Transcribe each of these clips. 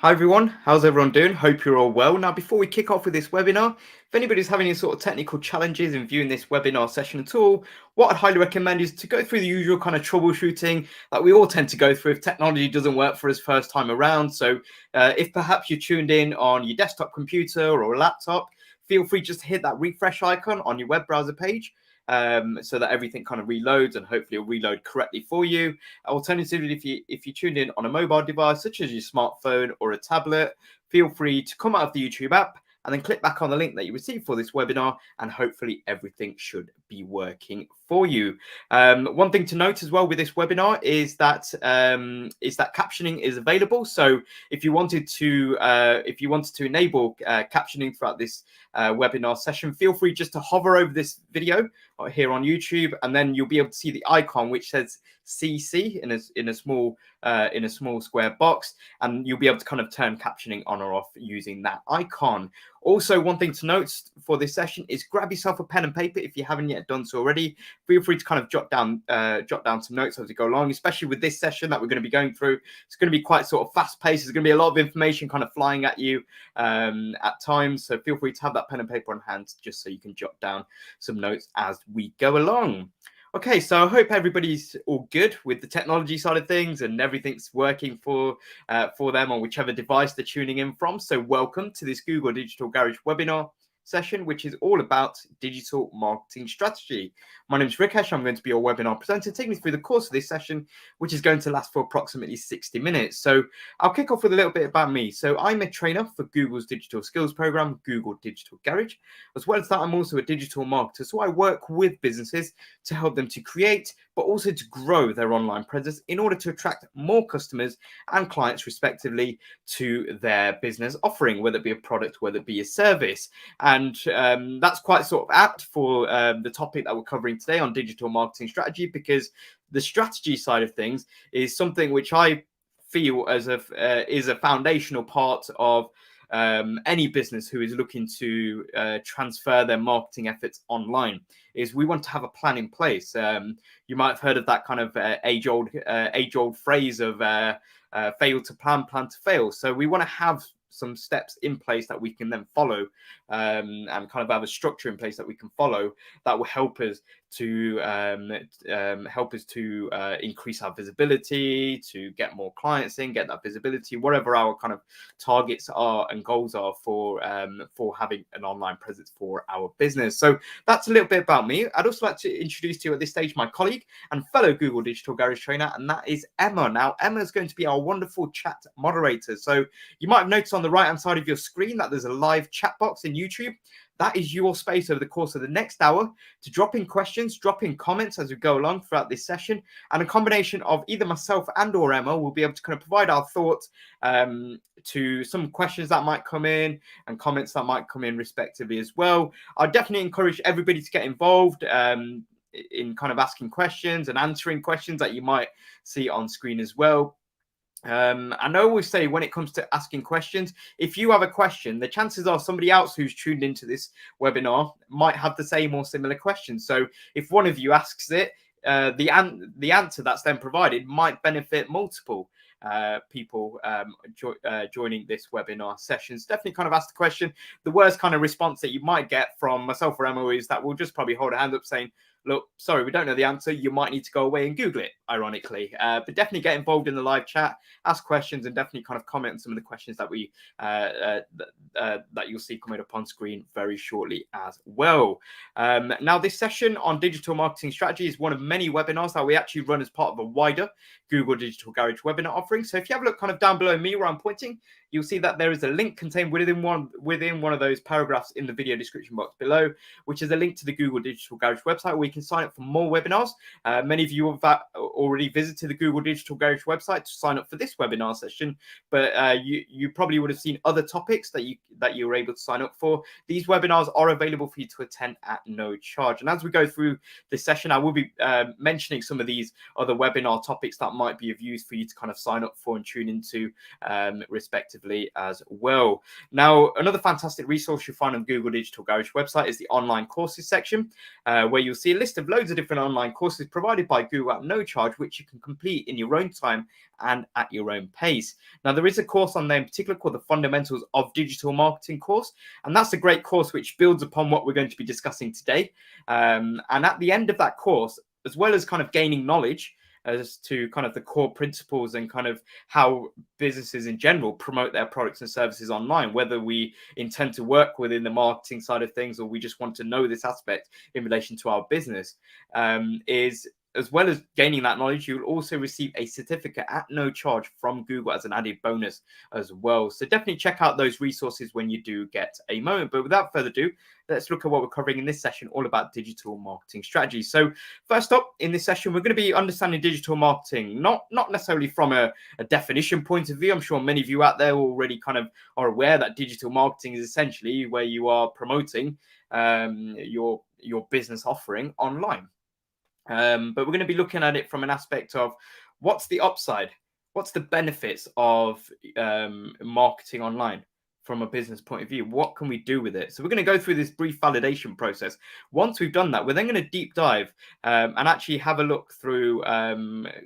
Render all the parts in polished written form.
Hi everyone, how's everyone doing? Hope you're all well. Now, before we kick off with this webinar, if anybody's having any sort of technical challenges in viewing this webinar session at all, what I'd highly recommend is to go through the usual kind of troubleshooting that we all tend to go through if technology doesn't work for us first time around. So if perhaps you're tuned in on your desktop computer or a laptop, feel free just to hit that refresh icon on your web browser page. So that everything kind of reloads and hopefully it'll reload correctly for you. Alternatively, if you tuned in on a mobile device such as your smartphone or a tablet, feel free to come out of the YouTube app and then click back on the link that you received for this webinar, and hopefully everything should be working for you. One thing to note as well with this webinar is that captioning is available. So if you wanted to enable captioning throughout this webinar session, feel free just to hover over this video here on YouTube, and then you'll be able to see the icon which says CC in a small square box, and you'll be able to kind of turn captioning on or off using that icon. Also, one thing to note for this session is grab yourself a pen and paper if you haven't yet done so already. Feel free to kind of jot down some notes as we go along, especially with this session that we're going to be going through. It's going to be quite sort of fast paced. There's going to be a lot of information kind of flying at you at times. So feel free to have that pen and paper on hand just so you can jot down some notes as we go along. Okay, so I hope everybody's all good with the technology side of things and everything's working for them on whichever device they're tuning in from. So welcome to this Google Digital Garage webinar session, which is all about digital marketing strategy. My name is Rikesh. I'm going to be your webinar presenter, taking you through the course of this session, which is going to last for approximately 60 minutes. So I'll kick off with a little bit about me. So I'm a trainer for Google's digital skills program, Google Digital Garage. As well as that, I'm also a digital marketer. So I work with businesses to help them to create, but also to grow their online presence in order to attract more customers and clients respectively to their business offering, whether it be a product, whether it be a service. And that's quite sort of apt for the topic that we're covering today on digital marketing strategy, because the strategy side of things is something which I feel as is a foundational part of any business who is looking to transfer their marketing efforts online. Is we want to have a plan in place. You might have heard of that kind of age-old phrase of fail to plan, plan to fail. So we want to have some steps in place that we can then follow, and kind of have a structure in place that we can follow that will help us to increase our visibility, to get more clients in, get that visibility, whatever our kind of targets are and goals are for having an online presence for our business. So that's a little bit about me. I'd also like to introduce to you at this stage my colleague and fellow Google Digital Garage trainer, and that is Emma. Now, Emma is going to be our wonderful chat moderator. So you might have noticed on the right hand side of your screen that there's a live chat box in YouTube. That is your space over the course of the next hour to drop in questions, drop in comments as we go along throughout this session. And a combination of either myself and or Emma will be able to kind of provide our thoughts to some questions that might come in and comments that might come in respectively as well. I definitely encourage everybody to get involved in kind of asking questions and answering questions that you might see on screen as well. And I always say when it comes to asking questions, if you have a question, the chances are somebody else who's tuned into this webinar might have the same or similar question. So if one of you asks it, the answer that's then provided might benefit multiple people joining this webinar sessions. Definitely kind of ask the question. The worst kind of response that you might get from myself or Emma is that we'll just probably hold a hand up saying, look, sorry, we don't know the answer. You might need to go away and Google it, ironically. But definitely get involved in the live chat, ask questions, and definitely kind of comment on some of the questions that that you'll see coming up on screen very shortly as well. Now, this session on digital marketing strategy is one of many webinars that we actually run as part of a wider Google Digital Garage webinar offering. So if you have a look kind of down below me where I'm pointing, you'll see that there is a link contained within one of those paragraphs in the video description box below, which is a link to the Google Digital Garage website where you can sign up for more webinars. Many of you have already visited the Google Digital Garage website to sign up for this webinar session, but you probably would have seen other topics that you were able to sign up for. These webinars are available for you to attend at no charge. And as we go through this session, I will be mentioning some of these other webinar topics that might be of use for you to kind of sign up for and tune into respectively as well. Now, another fantastic resource you'll find on Google Digital Garage website is the online courses section, where you'll see a list of loads of different online courses provided by Google at no charge, which you can complete in your own time and at your own pace. Now, there is a course on there in particular called the Fundamentals of Digital Marketing course, and that's a great course which builds upon what we're going to be discussing today. And at the end of that course, as well as kind of gaining knowledge as to kind of the core principles and kind of how businesses in general promote their products and services online, whether we intend to work within the marketing side of things or we just want to know this aspect in relation to our business, is as well as gaining that knowledge, you'll also receive a certificate at no charge from Google as an added bonus as well. So definitely check out those resources when you do get a moment. But without further ado, let's look at what we're covering in this session, all about digital marketing strategies. So first up in this session, we're going to be understanding digital marketing, not necessarily from a definition point of view. I'm sure many of you out there already kind of are aware that digital marketing is essentially where you are promoting your business offering online. But we're going to be looking at it from an aspect of what's the upside, what's the benefits of marketing online from a business point of view. What can we do with it? So we're going to go through this brief validation process. Once we've done that, we're then going to deep dive and actually have a look through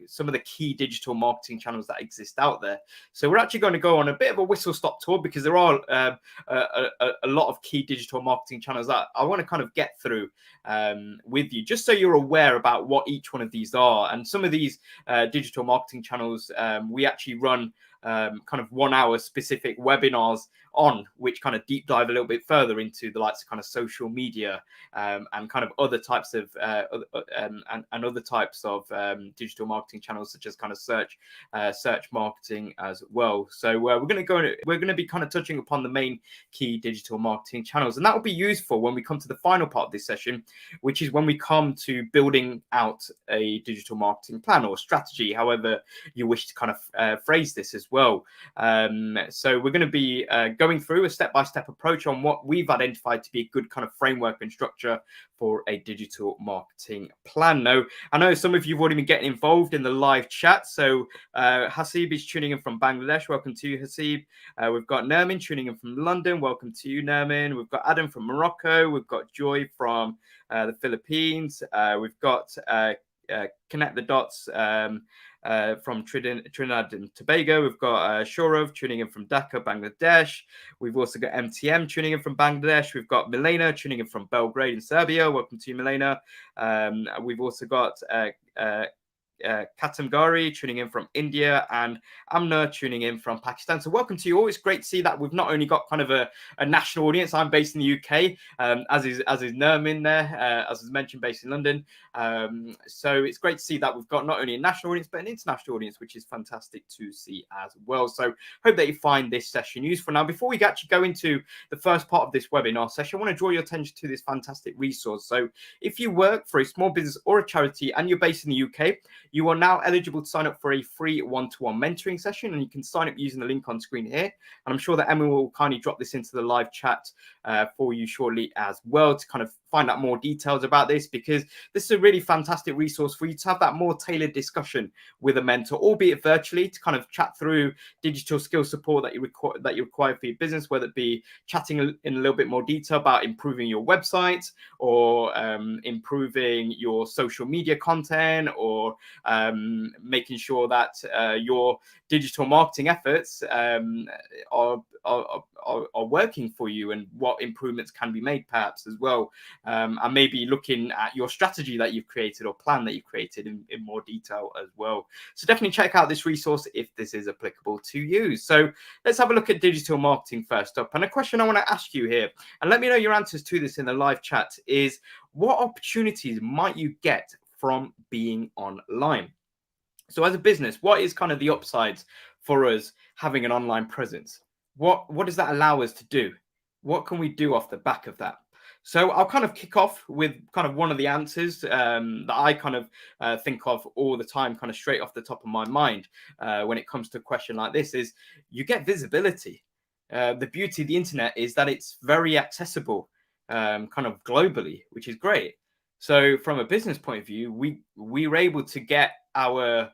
some of the key digital marketing channels that exist out there. So we're actually going to go on a bit of a whistle-stop tour because there are a lot of key digital marketing channels that I want to kind of get through with you, just so you're aware about what each one of these are. And some of these digital marketing channels, we actually run kind of 1 hour specific webinars on, which kind of deep dive a little bit further into the likes of kind of social media and kind of other types of and other types of digital marketing channels, such as kind of search marketing as well. So we're going to be kind of touching upon the main key digital marketing channels, and that will be useful when we come to the final part of this session, which is when we come to building out a digital marketing plan or strategy, however you wish to kind of phrase this as well. So we're going to be going through a step-by-step approach on what we've identified to be a good kind of framework and structure for a digital marketing plan. Now, I know some of you have already been getting involved in the live chat. So Hasib is tuning in from Bangladesh. Welcome to you, Hasib. We've got Nermin tuning in from London. Welcome to you, Nermin. We've got Adam from Morocco. We've got Joy from the Philippines. We've got Connect the Dots from Trinidad and Tobago. We've got Shorov tuning in from Dhaka, Bangladesh. We've also got MTM tuning in from Bangladesh. We've got Milena tuning in from Belgrade in Serbia. Welcome to you, Milena. We've also got Katamgari tuning in from India, and Amna tuning in from Pakistan. So welcome to you all. It's great to see that we've not only got kind of a national audience. I'm based in the UK, as is Nermin there, as was mentioned, based in London. So it's great to see that we've got not only a national audience but an international audience, which is fantastic to see as well. So hope that you find this session useful. Now, before we actually go into the first part of this webinar session, I want to draw your attention to this fantastic resource. So if you work for a small business or a charity and you're based in the UK, you are now eligible to sign up for a free one-to-one mentoring session, and you can sign up using the link on screen here. And I'm sure that Emma will kindly drop this into the live chat for you shortly as well, to kind of find out more details about this, because this is a really fantastic resource for you to have that more tailored discussion with a mentor, albeit virtually, to kind of chat through digital skill support that you require for your business, whether it be chatting in a little bit more detail about improving your website or improving your social media content, or making sure that your digital marketing efforts are working for you, and what improvements can be made perhaps as well, and maybe looking at your strategy that you've created or plan that you've created in more detail as well. So definitely check out this resource if this is applicable to you. So let's have a look at digital marketing first up. And a question I want to ask you here, and let me know your answers to this in the live chat, is what opportunities might you get from being online? So as a business, what is kind of the upsides for us having an online presence? What does that allow us to do? What can we do off the back of that? So I'll kind of kick off with kind of one of the answers that I kind of think of all the time, kind of straight off the top of my mind when it comes to a question like this, is you get visibility. The beauty of the internet is that it's very accessible kind of globally, which is great. So from a business point of view, we're able to get our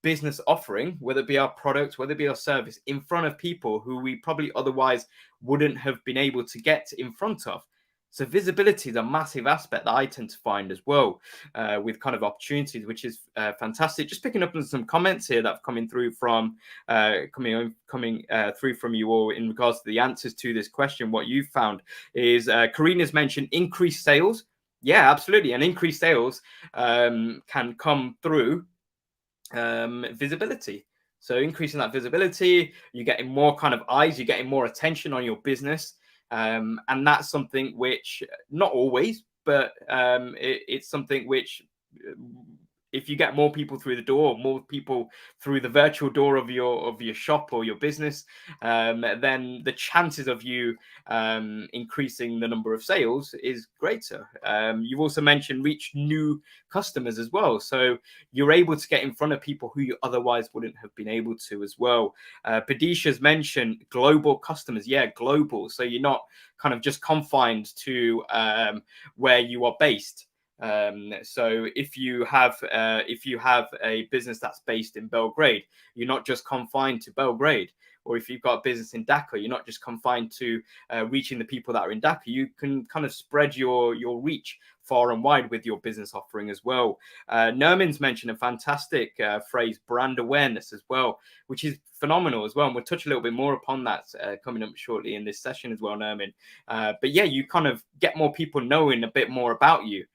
business offering, whether it be our product, whether it be our service, in front of people who we probably otherwise wouldn't have been able to get in front of. So visibility is a massive aspect that I tend to find as well, with kind of opportunities, which is fantastic. Just picking up on some comments here that have coming through from coming through from you all in regards to the answers to this question. What you found is Karina's mentioned increased sales. Yeah, absolutely, and increased sales can come through visibility. So increasing that visibility, you're getting more kind of eyes, you're getting more attention on your business, and that's something which not always, but it's something which if you get more people through the door, more people through the virtual door of your shop or your business, then the chances of you increasing the number of sales is greater. You've also mentioned reach new customers as well, so you're able to get in front of people who you otherwise wouldn't have been able to as well. Padisha's mentioned global customers. Yeah, global. So you're not kind of just confined to where you are based. So if you have a business that's based in Belgrade, you're not just confined to Belgrade. Or if you've got a business in Dhaka, you're not just confined to reaching the people that are in Dhaka. You can kind of spread your reach far and wide with your business offering as well. Nermin's mentioned a fantastic phrase, brand awareness as well, which is phenomenal as well. And we'll touch a little bit more upon that coming up shortly in this session as well, Nermin. But yeah, you kind of get more people knowing a bit more about you.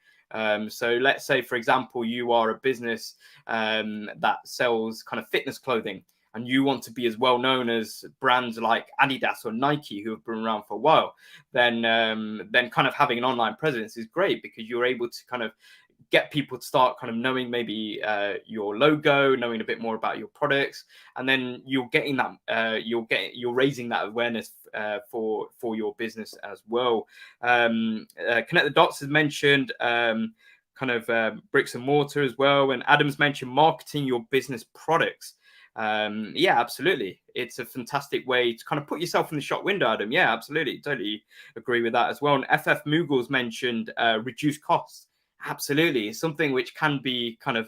So let's say, for example, you are a business that sells kind of fitness clothing, and you want to be as well known as brands like Adidas or Nike who have been around for a while, then kind of having an online presence is great, because you're able to kind of get people to start kind of knowing maybe your logo, knowing a bit more about your products, and then you're getting that you're raising that awareness for your business as well. Connect the Dots has mentioned kind of bricks and mortar as well, and Adam's mentioned marketing your business products. Yeah, absolutely, it's a fantastic way to kind of put yourself in the shop window, Adam. Yeah, absolutely, totally agree with that as well. And FF Moogle's mentioned reduce costs. Absolutely, it's something which can be kind of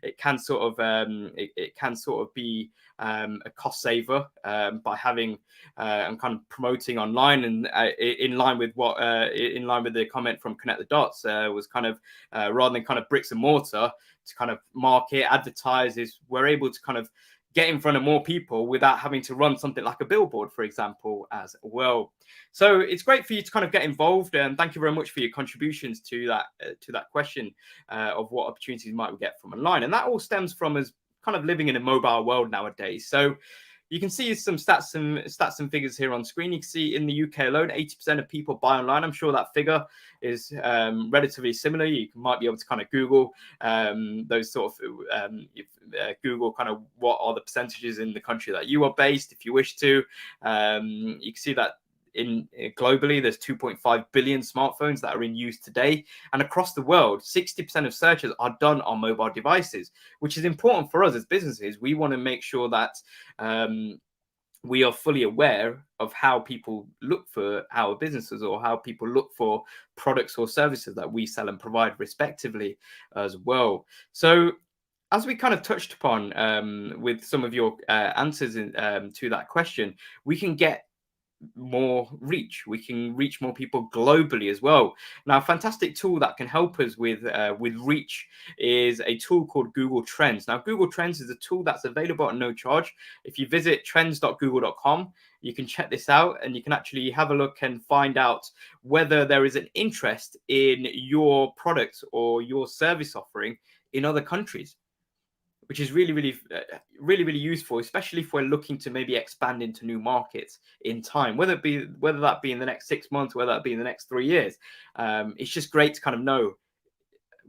it can sort of be a cost saver by having and kind of promoting online. And in line with the comment from Connect the Dots was kind of rather than kind of bricks and mortar to kind of market advertise, is we're able to kind of get in front of more people without having to run something like a billboard, for example, as well. So it's great for you to kind of get involved, and thank you very much for your contributions to that question of what opportunities might we get from online. And that all stems from us kind of living in a mobile world nowadays. So you can see some stats and figures here on screen. You can see in the UK alone, 80% of people buy online. I'm sure that figure is relatively similar. You might be able to kind of Google those sort of Google kind of what are the percentages in the country that you are based, if you wish to. You can see that in globally, there's 2.5 billion smartphones that are in use today, and across the world, 60% of searches are done on mobile devices, which is important for us as businesses. We want to make sure that we are fully aware of how people look for our businesses, or how people look for products or services that we sell and provide respectively as well. So as we kind of touched upon with some of your answers to that question, we can get more reach. We can reach more people globally as well. Now, a fantastic tool that can help us with reach is a tool called Google Trends. Now, Google Trends is a tool that's available at no charge. If you visit trends.google.com, you can check this out, and you can actually have a look and find out whether there is an interest in your product or your service offering in other countries, which is really useful, especially if we're looking to maybe expand into new markets in time, whether that be in the next 6 months, whether that be in the next 3 years. It's just great to kind of know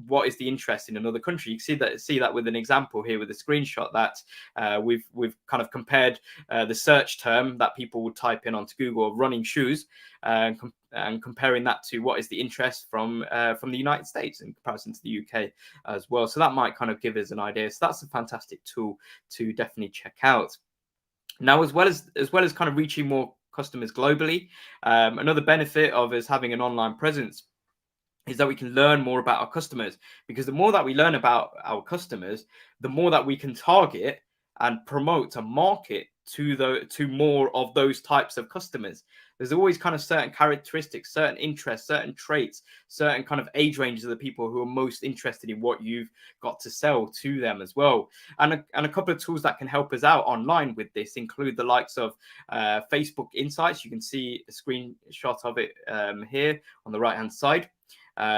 what is the interest in another country. You can see that with an example here with a screenshot that we've kind of compared the search term that people would type in onto Google of running shoes, and comparing that to what is the interest from the United States in comparison to the UK as well. So that might kind of give us an idea. So that's a fantastic tool to definitely check out. Now, as well as kind of reaching more customers globally, another benefit of us having an online presence is that we can learn more about our customers, because the more that we learn about our customers, the more that we can target and promote and market to more of those types of customers. There's always kind of certain characteristics, certain interests, certain traits, certain kind of age ranges of the people who are most interested in what you've got to sell to them as well. And a couple of tools that can help us out online with this include the likes of Facebook Insights. You can see a screenshot of it here on the right hand side.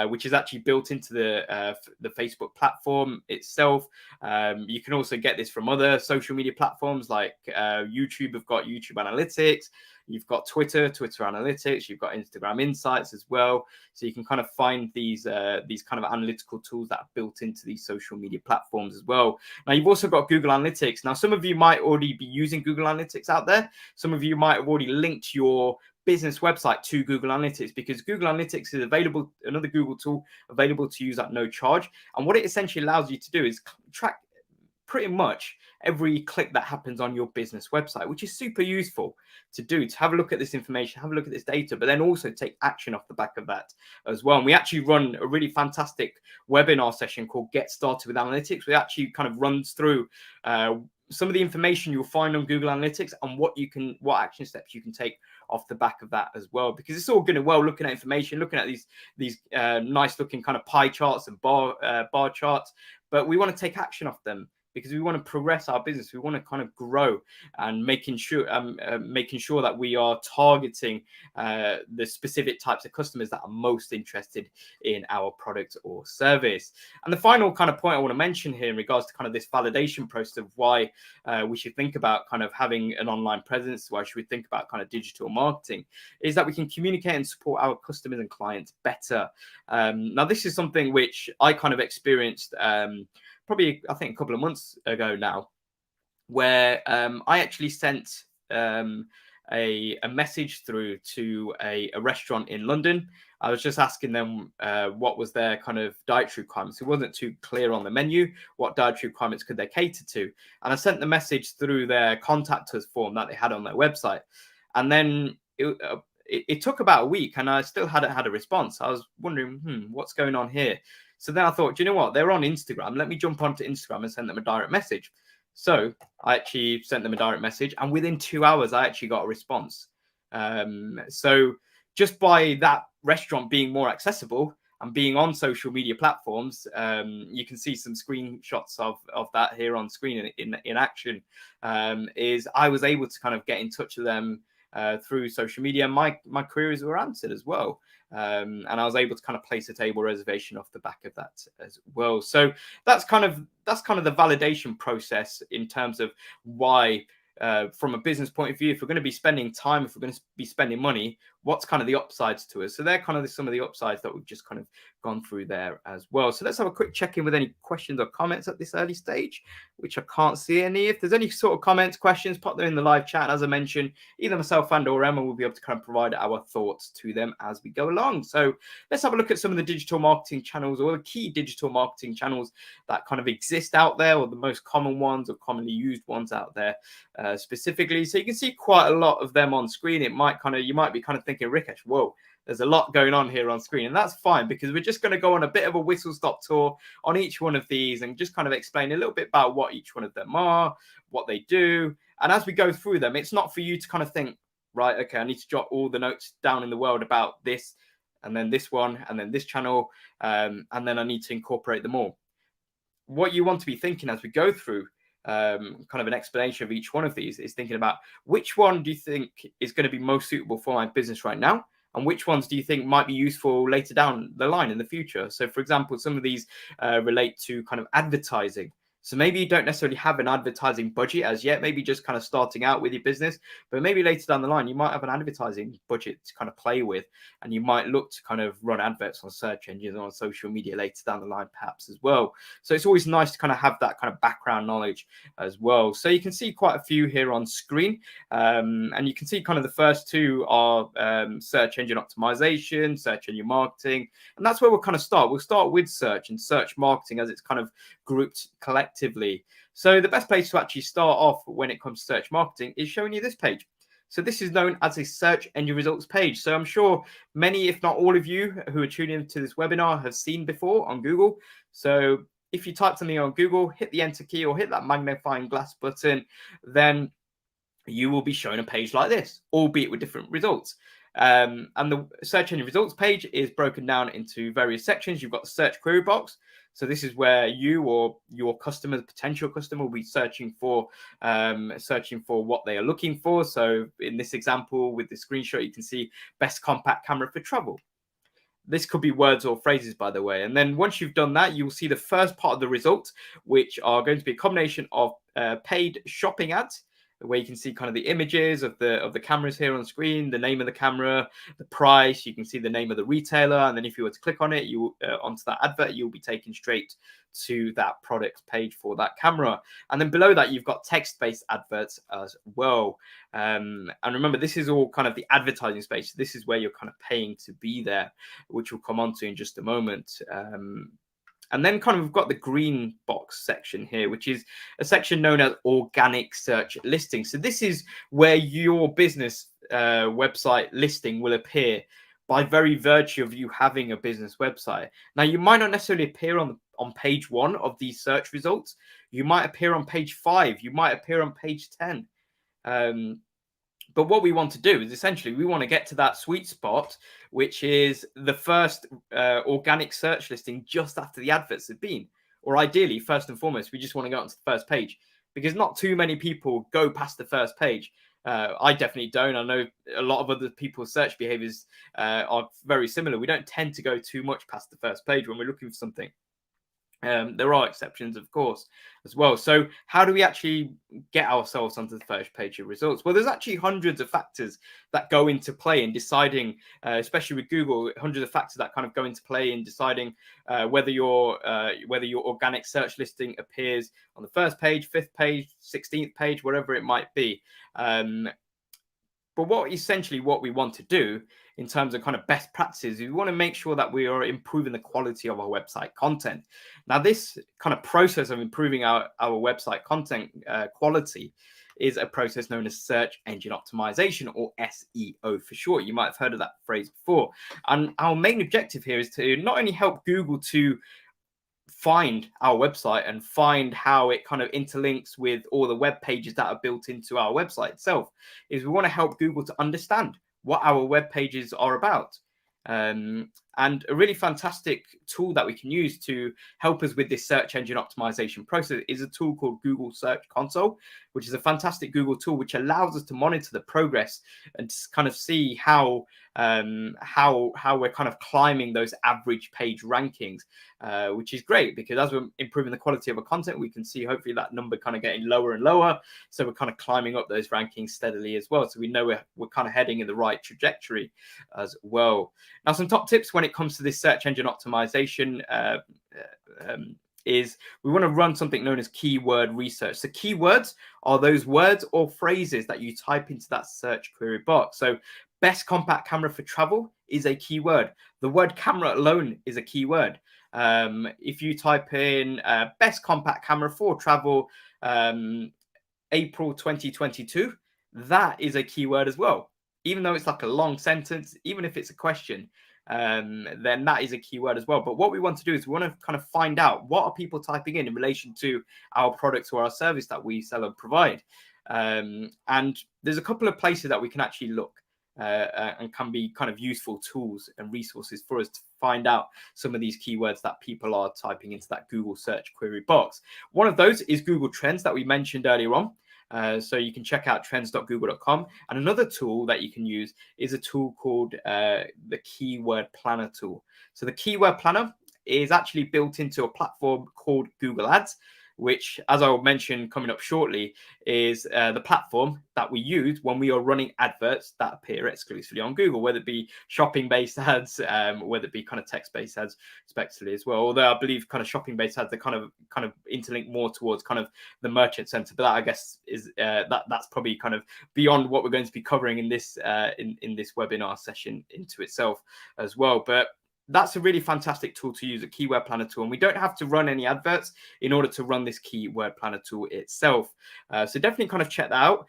Which is actually built into the Facebook platform itself. You can also get this from other social media platforms like YouTube. Have got YouTube Analytics. You've got Twitter Analytics. You've got Instagram Insights as well. So you can kind of find these kind of analytical tools that are built into these social media platforms as well. Now you've also got Google Analytics. Now some of you might already be using Google Analytics out there. Some of you might have already linked your business website to Google Analytics, because Google Analytics is available, another Google tool available to use at no charge. And what it essentially allows you to do is track pretty much every click that happens on your business website, which is super useful to do, to have a look at this information, have a look at this data, but then also take action off the back of that as well. And we actually run a really fantastic webinar session called Get Started with Analytics. We actually kind of runs through some of the information you'll find on Google Analytics and what action steps you can take off the back of that as well, because it's all good and well looking at information, looking at these nice looking kind of pie charts and bar charts, but we want to take action off them, because we want to progress our business. We want to kind of grow, and making sure that we are targeting the specific types of customers that are most interested in our product or service. And the final kind of point I want to mention here in regards to kind of this validation process of why we should think about kind of having an online presence, why should we think about kind of digital marketing, is that we can communicate and support our customers and clients better. Now, this is something which I kind of experienced probably, I think, a couple of months ago now, where I actually sent a message through to a restaurant in London. I was just asking them what was their kind of dietary requirements. It wasn't too clear on the menu what dietary requirements could they cater to. And I sent the message through their contact us form that they had on their website. And then it took about a week and I still hadn't had a response. I was wondering, what's going on here? So then I thought, do you know what? They're on Instagram. Let me jump onto Instagram and send them a direct message. So I actually sent them a direct message, and within 2 hours, I actually got a response. So just by that restaurant being more accessible and being on social media platforms, you can see some screenshots of that here on screen in action. Is I was able to kind of get in touch with them through social media. My queries were answered as well. And I was able to kind of place a table reservation off the back of that as well. So that's kind of the validation process in terms of why, from a business point of view, if we're going to be spending time, if we're going to be spending money, what's kind of the upsides to us? So they're kind of some of the upsides that we've just kind of gone through there as well. So let's have a quick check in with any questions or comments at this early stage, which I can't see any. If there's any sort of comments, questions, pop them in the live chat. As I mentioned, either myself and or Emma will be able to kind of provide our thoughts to them as we go along. So let's have a look at some of the digital marketing channels, or the key digital marketing channels that kind of exist out there, or the most common ones or commonly used ones out there specifically. So you can see quite a lot of them on screen. You might be kind of thinking, Rikesh, whoa, there's a lot going on here on screen, and that's fine, because we're just going to go on a bit of a whistle-stop tour on each one of these and just kind of explain a little bit about what each one of them are, what they do. And as we go through them, it's not for you to kind of think, right, okay, I need to jot all the notes down in the world about this, and then this one, and then this channel, and then I need to incorporate them all. What you want to be thinking as we go through kind of an explanation of each one of these is thinking about which one do you think is going to be most suitable for my business right now, and which ones do you think might be useful later down the line in the future. So for example, some of these relate to kind of advertising. So maybe you don't necessarily have an advertising budget as yet, maybe just kind of starting out with your business, but maybe later down the line, you might have an advertising budget to kind of play with, and you might look to kind of run adverts on search engines or on social media later down the line, perhaps as well. So it's always nice to kind of have that kind of background knowledge as well. So you can see quite a few here on screen, and you can see kind of the first two are search engine optimization, search engine marketing, and that's where we'll kind of start. We'll start with search and search marketing as it's kind of grouped collectively. So the best place to actually start off when it comes to search marketing is showing you this page. So this is known as a search engine results page. So I'm sure many, if not all of you who are tuning into this webinar have seen before on Google. So if you type something on Google, hit the enter key or hit that magnifying glass button, then you will be shown a page like this, albeit with different results. And the search engine results page is broken down into various sections. You've got the search query box. So this is where you or your customer, the potential customer, will be searching for what they are looking for. So in this example with the screenshot, you can see best compact camera for travel. This could be words or phrases, by the way. And then once you've done that, you'll see the first part of the results, which are going to be a combination of paid shopping ads, where you can see kind of the images of the cameras here on the screen, the name of the camera, the price. You can see the name of the retailer, and then if you were to click on it, you onto that advert, you'll be taken straight to that product page for that camera. And then below that, you've got text-based adverts as well. And remember, this is all kind of the advertising space. This is where you're kind of paying to be there, which we'll come on to in just a moment. And then kind of we've got the green box section here, which is a section known as organic search listing. So this is where your business website listing will appear by very virtue of you having a business website. Now, you might not necessarily appear on page 1 of these search results. You might appear on page 5. You might appear on page 10. But what we want to do is essentially we want to get to that sweet spot, which is the first organic search listing just after the adverts have been. Or ideally, first and foremost, we just want to go onto the first page, because not too many people go past the first page. I definitely don't. I know a lot of other people's search behaviors are very similar. We don't tend to go too much past the first page when we're looking for something. There are exceptions, of course, as well. So how do we actually get ourselves onto the first page of results? Well, there's actually hundreds of factors that go into play in deciding, especially with Google, hundreds of factors that kind of go into play in deciding whether your organic search listing appears on the first page, 5th page, 16th page, whatever it might be. But what we want to do in terms of kind of best practices, we want to make sure that we are improving the quality of our website content. Now, this kind of process of improving our website content quality is a process known as search engine optimization, or SEO for short. You might have heard of that phrase before. And our main objective here is to not only help Google to find our website and find how it kind of interlinks with all the web pages that are built into our website itself, is we want to help Google to understand what our web pages are about. And a really fantastic tool that we can use to help us with this search engine optimization process is a tool called Google Search Console, which is a fantastic Google tool which allows us to monitor the progress and kind of see how we're kind of climbing those average page rankings, which is great, because as we're improving the quality of our content, we can see hopefully that number kind of getting lower and lower. So we're kind of climbing up those rankings steadily as well. So we know we're kind of heading in the right trajectory as well. Now, some top tips when it comes to this search engine optimization is we want to run something known as keyword research. So keywords are those words or phrases that you type into that search query box. So best compact camera for travel is a keyword. The word camera alone is a keyword. If you type in best compact camera for travel April 2022, that is a keyword as well. Even though it's like a long sentence, even if it's a question, then that is a keyword as well. But what we want to do is we want to kind of find out what are people typing in relation to our products or our service that we sell and provide. And there's a couple of places that we can actually look and can be kind of useful tools and resources for us to find out some of these keywords that people are typing into that Google search query box. One of those is Google Trends that we mentioned earlier on. So you can check out trends.google.com. And another tool that you can use is a tool called the Keyword Planner tool. So the Keyword Planner is actually built into a platform called Google Ads, which, as I'll mention coming up shortly, is the platform that we use when we are running adverts that appear exclusively on Google, whether it be shopping-based ads, whether it be kind of text-based ads, respectively as well. Although I believe kind of shopping-based ads, they kind of interlink more towards kind of the merchant center. But that, I guess, is that's probably kind of beyond what we're going to be covering in this in this webinar session into itself as well. But that's a really fantastic tool to use, a keyword planner tool. And we don't have to run any adverts in order to run this keyword planner tool itself. So definitely kind of check that out.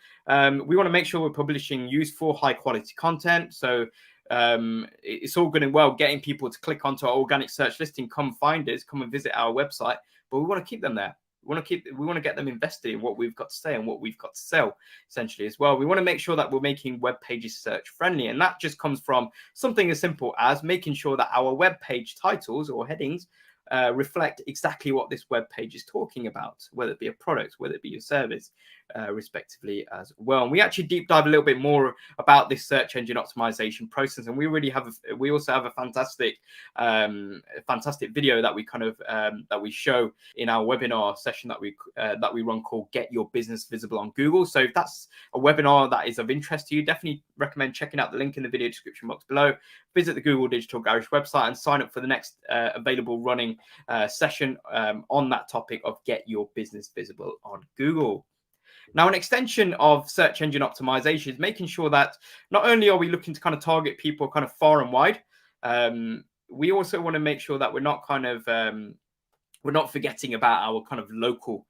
We want to make sure we're publishing useful, high quality content. So it's all good and well getting people to click onto our organic search listing, come find us, come and visit our website, but we want to keep them there. we want to get them invested in what we've got to say and what we've got to sell, essentially, as well. We want to make sure that we're making web pages search friendly, and that just comes from something as simple as making sure that our web page titles or headings reflect exactly what this web page is talking about, whether it be a product, whether it be your service, respectively, as well. And we actually deep dive a little bit more about this search engine optimization process, and we also have a fantastic video that we that we show in our webinar session that we run, called Get Your Business Visible on Google. So if that's a webinar that is of interest to you, definitely recommend checking out the link in the video description box below. Visit the Google Digital Garage website and sign up for the next available running session on that topic of Get Your Business Visible on Google. Now, an extension of search engine optimization is making sure that not only are we looking to kind of target people kind of far and wide, we also want to make sure that we're not forgetting about our kind of local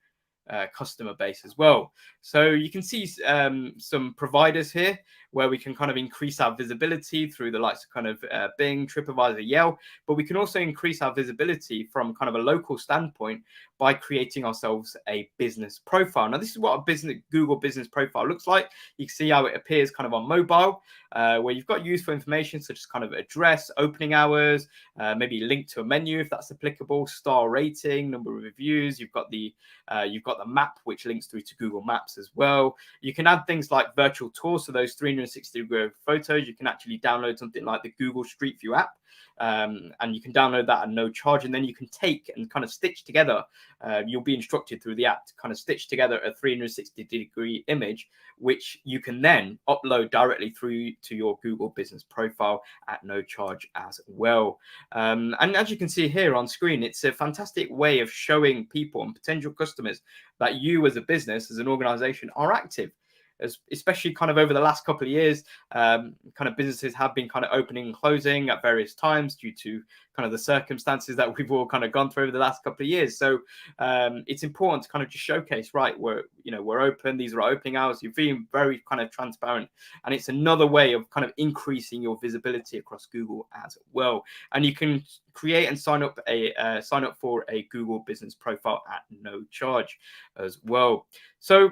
customer base as well. So you can see some providers here where we can kind of increase our visibility through the likes of kind of Bing, TripAdvisor, Yelp, but we can also increase our visibility from kind of a local standpoint by creating ourselves a business profile. Now, this is what a Google business profile looks like. You can see how it appears kind of on mobile, where you've got useful information such as kind of address, opening hours, maybe link to a menu if that's applicable, star rating, number of reviews. You've got the map, which links through to Google Maps as well. You can add things like virtual tours, so those 360-degree photos. You can actually download something like the Google Street View app, and you can download that at no charge, and then you can take and kind of stitch together. You'll be instructed through the app to kind of stitch together a 360-degree image, which you can then upload directly through to your Google business profile at no charge as well. And as you can see here on screen, it's a fantastic way of showing people and potential customers that you as a business, as an organization, are active. Especially kind of over the last couple of years, kind of businesses have been kind of opening and closing at various times due to kind of the circumstances that we've all kind of gone through over the last couple of years. So it's important to kind of just showcase, right, we're open, these are our opening hours. You're being very kind of transparent, and it's another way of kind of increasing your visibility across Google as well. And you can create and sign up for a Google business profile at no charge as well. So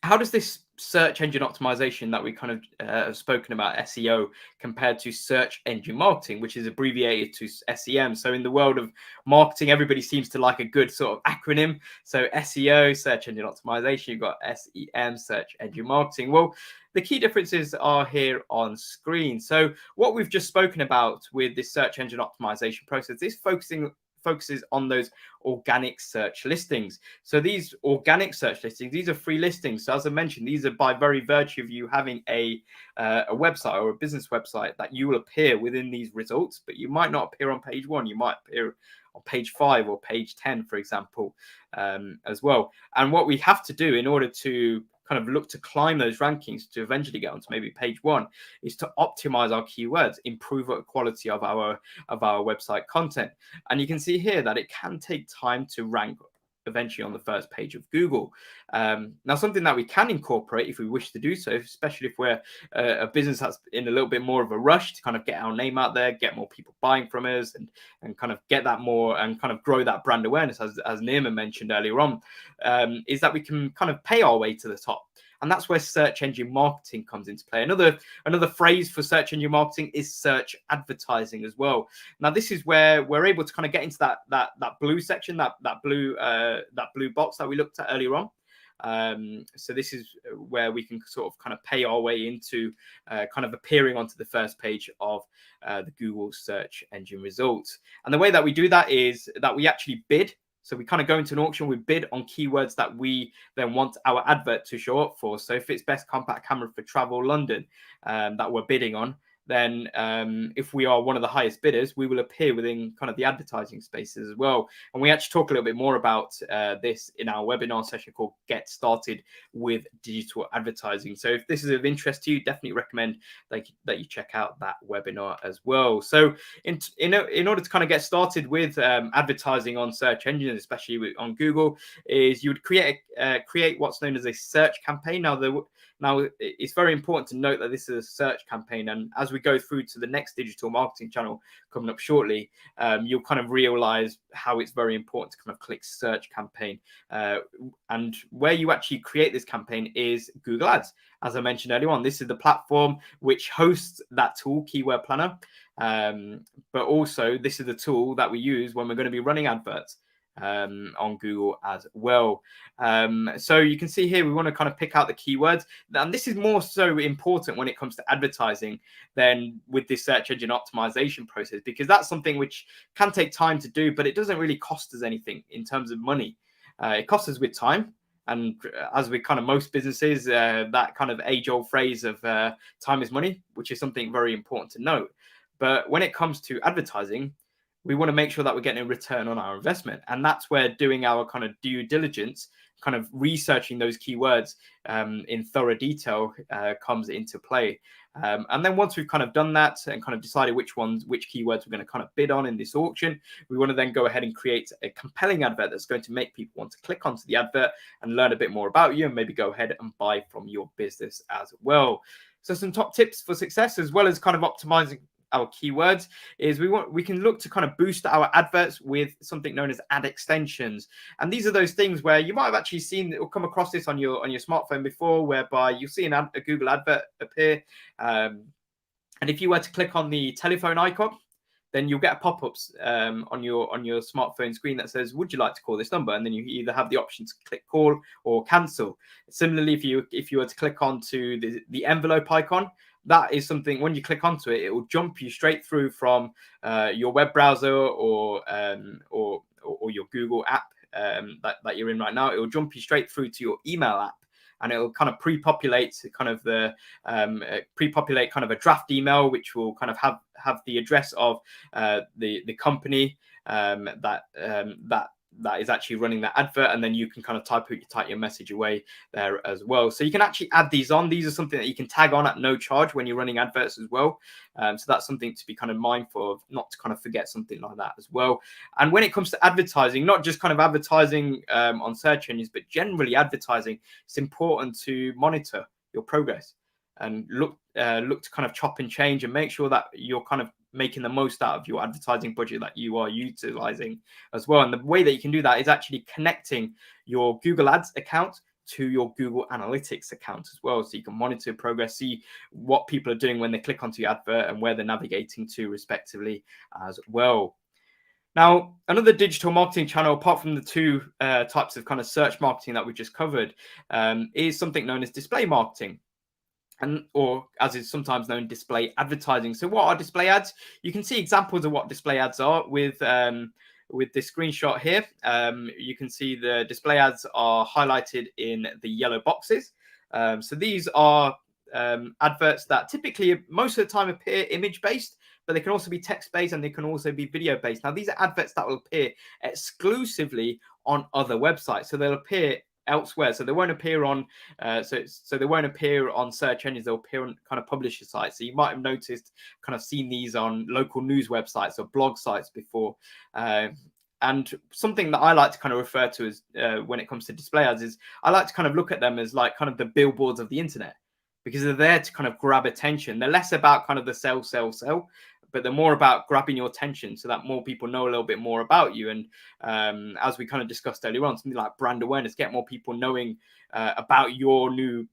how does this search engine optimization that we kind of have spoken about, SEO, compared to search engine marketing, which is abbreviated to SEM? So in the world of marketing, everybody seems to like a good sort of acronym. So SEO, search engine optimization, you've got SEM, search engine marketing. Well, the key differences are here on screen. So what we've just spoken about with this search engine optimization process is focuses on those organic search listings. So these organic search listings, these are free listings. So as I mentioned, these are by very virtue of you having a website or a business website that you will appear within these results, but you might not appear on page 1. You might appear on page 5 or page 10, for example, as well. And what we have to do in order to kind of look to climb those rankings to eventually get onto maybe page 1 is to optimize our keywords, improve the quality of our website content. And you can see here that it can take time to rank eventually on the first page of Google. Now, something that we can incorporate if we wish to do so, especially if we're a business that's in a little bit more of a rush to kind of get our name out there, get more people buying from us, and kind of get that more and kind of grow that brand awareness, as Nirma mentioned earlier on, is that we can kind of pay our way to the top. And that's where search engine marketing comes into play. Another phrase for search engine marketing is search advertising as well. Now, this is where we're able to kind of get into that blue section, that blue box that we looked at earlier on. So this is where we can sort of kind of pay our way into kind of appearing onto the first page of the Google search engine results. And the way that we do that is that we actually bid. So we kind of go into an auction, we bid on keywords that we then want our advert to show up for. So if it's best compact camera for travel London that we're bidding on, then if we are one of the highest bidders, we will appear within kind of the advertising spaces as well. And we actually talk a little bit more about this in our webinar session called Get Started with Digital Advertising. So if this is of interest to you, definitely recommend that you check out that webinar as well. So in order to kind of get started with advertising on search engines, especially on Google, is you would create what's known as a search campaign. Now, Now, it's very important to note that this is a search campaign. And as we go through to the next digital marketing channel coming up shortly, you'll kind of realize how it's very important to kind of click search campaign. And where you actually create this campaign is Google Ads. As I mentioned earlier on, this is the platform which hosts that tool, Keyword Planner. But also, this is the tool that we use when we're going to be running adverts on Google as well. So you can see here, we want to kind of pick out the keywords. And this is more so important when it comes to advertising than with this search engine optimization process, because that's something which can take time to do, but it doesn't really cost us anything in terms of money. It costs us with time. And as with kind of most businesses, that kind of age-old phrase of time is money, which is something very important to note. But when it comes to advertising, we want to make sure that we're getting a return on our investment. And that's where doing our kind of due diligence, kind of researching those keywords in thorough detail comes into play. And then once we've kind of done that and kind of decided which keywords we're going to kind of bid on in this auction, we want to then go ahead and create a compelling advert that's going to make people want to click onto the advert and learn a bit more about you and maybe go ahead and buy from your business as well. So some top tips for success, as well as kind of optimizing our keywords, is we can look to kind of boost our adverts with something known as ad extensions. And these are those things where you might have actually seen or come across this on your smartphone before, whereby you see a Google advert appear, and if you were to click on the telephone icon, then you'll get pop-ups on your smartphone screen that says, would you like to call this number? And then you either have the option to click call or cancel. Similarly, if you were to click onto the envelope icon, that is something, when you click onto it, it will jump you straight through from your web browser or your Google app that you're in right now. It will jump you straight through to your email app, and it'll kind of pre-populate kind of a draft email, which will kind of have the address of the company that is actually running that advert, and then you can kind of type your message away there as well. So you can actually add these on. These are something that you can tag on at no charge when you're running adverts as well. So that's something to be kind of mindful of, not to kind of forget something like that as well. And when it comes to advertising, not just kind of advertising on search engines, but generally advertising, it's important to monitor your progress and look to kind of chop and change and make sure that you're kind of making the most out of your advertising budget that you are utilizing as well. And the way that you can do that is actually connecting your Google Ads account to your Google Analytics account as well. So you can monitor progress, see what people are doing when they click onto your advert and where they're navigating to respectively as well. Now, another digital marketing channel, apart from the two types of kind of search marketing that we just covered, is something known as display marketing. Or as is sometimes known, display advertising. So what are display ads? You can see examples of what display ads are with this screenshot here. You can see the display ads are highlighted in the yellow boxes. So these are adverts that typically most of the time appear image-based, but they can also be text-based and they can also be video-based. Now, these are adverts that will appear exclusively on other websites. So they'll appear elsewhere, so they won't appear on so they won't appear on search engines. They'll appear on kind of publisher sites. So you might have noticed, kind of seen these on local news websites or blog sites before. And something that I like to kind of refer to as when it comes to display ads is I like to kind of look at them as like kind of the billboards of the internet, because they're there to kind of grab attention. They're less about kind of the sell, but they're more about grabbing your attention so that more people know a little bit more about you. And as we kind of discussed earlier on, something like brand awareness, get more people knowing about your new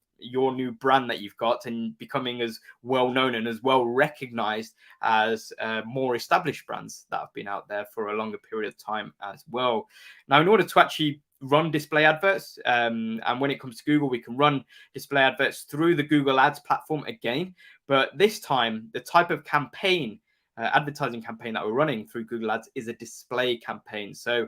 brand that you've got and becoming as well known and as well recognized as more established brands that have been out there for a longer period of time as well. Now, in order to actually run display adverts, and when it comes to Google, we can run display adverts through the Google Ads platform again, but this time the type of campaign, advertising campaign that we're running through Google Ads is a display campaign. So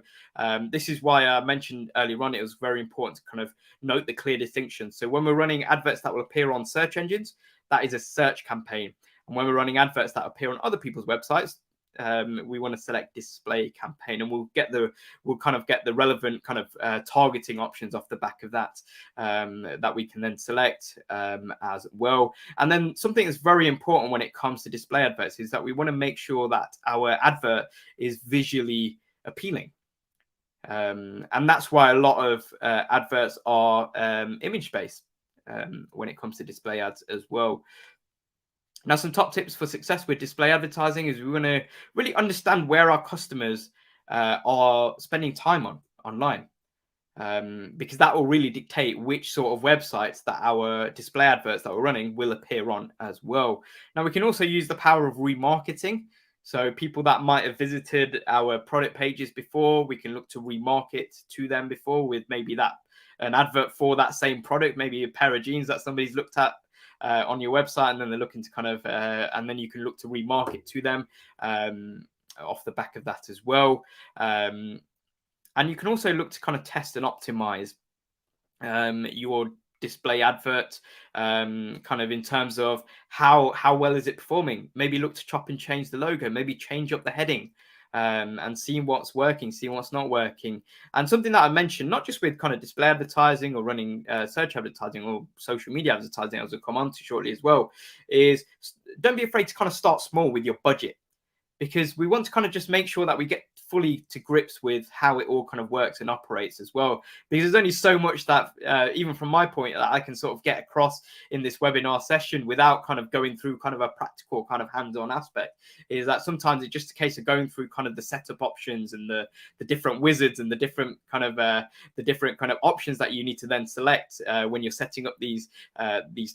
this is why I mentioned earlier on, it was very important to kind of note the clear distinction. So when we're running adverts that will appear on search engines, that is a search campaign. And when we're running adverts that appear on other people's websites, we want to select display campaign, and we'll kind of get the relevant kind of targeting options off the back of that, that we can then select as well. And then something that's very important when it comes to display adverts is that we want to make sure that our advert is visually appealing. And that's why a lot of adverts are image-based. when it comes to display ads as well. Now, some top tips for success with display advertising is we want to really understand where our customers are spending time online. Because that will really dictate which sort of websites that our display adverts that we're running will appear on as well. Now, we can also use the power of remarketing. So people that might have visited our product pages before, we can look to remarket to them before with maybe an advert for that same product, maybe a pair of jeans that somebody's looked at on your website, and then they're looking to and then you can look to remarket to them off the back of that as well. And you can also look to kind of test and optimize your display advert kind of in terms of how well is it performing. Maybe look to chop and change the logo, maybe change up the heading, and seeing what's working, seeing what's not working. And something that I mentioned, not just with kind of display advertising or running search advertising or social media advertising, as we'll come on to shortly as well, is don't be afraid to kind of start small with your budget. Because we want to kind of just make sure that we get fully to grips with how it all kind of works and operates as well. Because there's only so much that, even from my point, that I can sort of get across in this webinar session without kind of going through kind of a practical kind of hands-on aspect. Is that sometimes it's just a case of going through kind of the setup options and the different wizards and the different kind of options that you need to then select when you're setting up these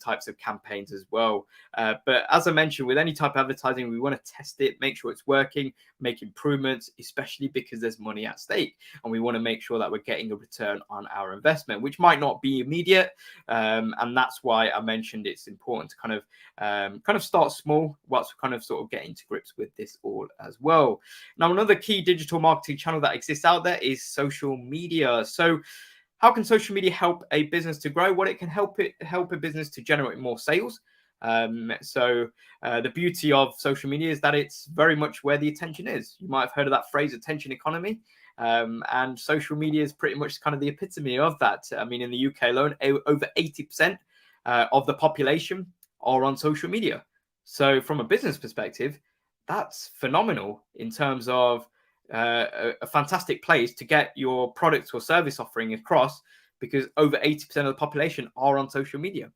types of campaigns as well. But as I mentioned, with any type of advertising, we want to test it, make sure it's working, make improvements, especially because there's money at stake, and we want to make sure that we're getting a return on our investment, which might not be immediate. And that's why I mentioned it's important to kind of start small whilst we're kind of sort of getting to grips with this all as well. Now, another key digital marketing channel that exists out there is social media. So how can social media help a business to grow? Well, it can help a business to generate more sales. The beauty of social media is that it's very much where the attention is. You might have heard of that phrase, attention economy. And social media is pretty much kind of the epitome of that. I mean, in the UK alone, over 80% of the population are on social media. So from a business perspective, that's phenomenal in terms of a fantastic place to get your product or service offering across, because over 80% of the population are on social media.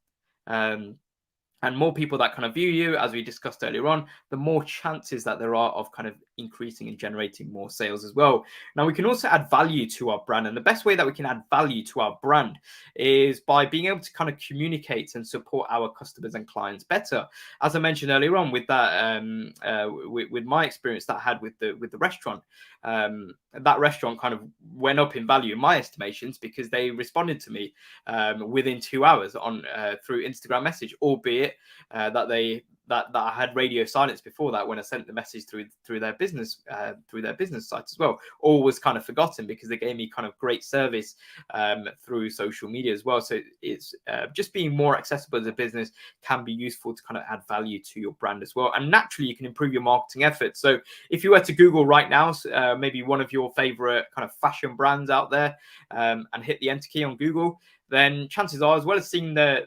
And more people that kind of view you, as we discussed earlier on, the more chances that there are of kind of increasing and generating more sales as well. Now, we can also add value to our brand. And the best way that we can add value to our brand is by being able to kind of communicate and support our customers and clients better. As I mentioned earlier on with that, with my experience that I had with the restaurant, that restaurant kind of went up in value in my estimations because they responded to me within 2 hours on through Instagram message, albeit that I had radio silence before that when I sent the message through their business site as well. All was kind of forgotten because they gave me kind of great service through social media as well. So it's just being more accessible as a business can be useful to kind of add value to your brand as well. And naturally, you can improve your marketing efforts. So if you were to Google right now, maybe one of your favorite kind of fashion brands out there, and hit the enter key on Google, then chances are, as well as seeing a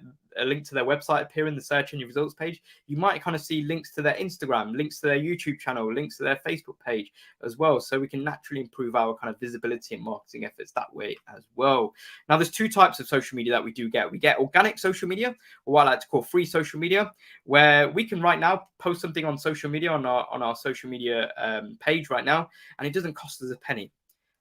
link to their website appear in the search and your results page, you might kind of see links to their Instagram, links to their YouTube channel, links to their Facebook page as well. So we can naturally improve our kind of visibility and marketing efforts that way as well. Now, there's two types of social media that we do get. We get organic social media, or what I like to call free social media, where we can right now post something on social media, on our social media page right now, and it doesn't cost us a penny.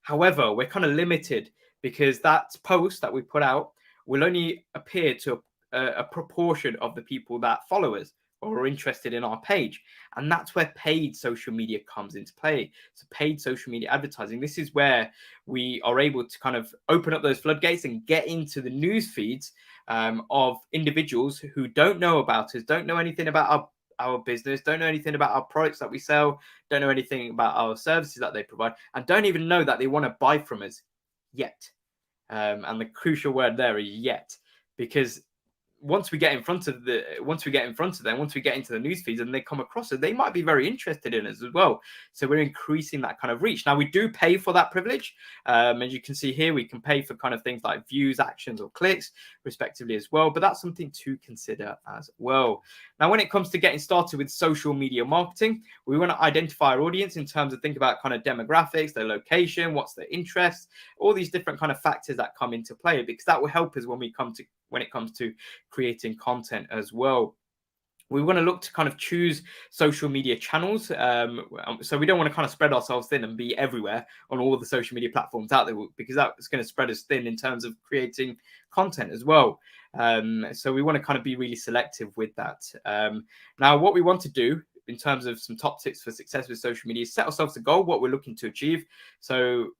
However, we're kind of limited because that post that we put out will only appear to a proportion of the people that follow us or are interested in our page. And that's where paid social media comes into play. So paid social media advertising, this is where we are able to kind of open up those floodgates and get into the news feeds of individuals who don't know about us, don't know anything about our business, don't know anything about our products that we sell, don't know anything about our services that they provide, and don't even know that they want to buy from us yet. And the crucial word there is yet, because once we get in front of them, once we get into the news feeds and they come across it, they might be very interested in us as well. So we're increasing that kind of reach. Now we do pay for that privilege. As you can see here, we can pay for kind of things like views, actions, or clicks, respectively as well. But that's something to consider as well. Now, when it comes to getting started with social media marketing, we want to identify our audience in terms of think about kind of demographics, their location, what's their interests, all these different kind of factors that come into play, because that will help us when it comes to creating content as well. We want to look to kind of choose social media channels. So we don't want to kind of spread ourselves thin and be everywhere on all the social media platforms out there, because that's going to spread us thin in terms of creating content as well. So we want to kind of be really selective with that. Now, what we want to do in terms of some top tips for success with social media is set ourselves a goal, what we're looking to achieve. So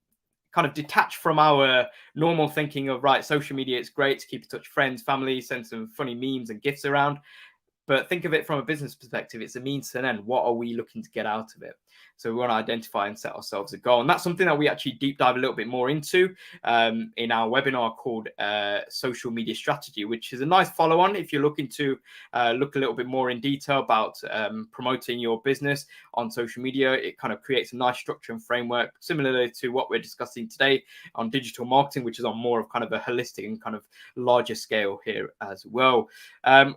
kind of detach from our normal thinking of, right, social media, it's great to keep in touch with friends, family, send some funny memes and gifts around. But think of it from a business perspective. It's a means to an end. What are we looking to get out of it? So we want to identify and set ourselves a goal. And that's something that we actually deep dive a little bit more into in our webinar called Social Media Strategy, which is a nice follow-on if you're looking to look a little bit more in detail about promoting your business on social media. It kind of creates a nice structure and framework, similarly to what we're discussing today on digital marketing, which is on more of kind of a holistic and kind of larger scale here as well.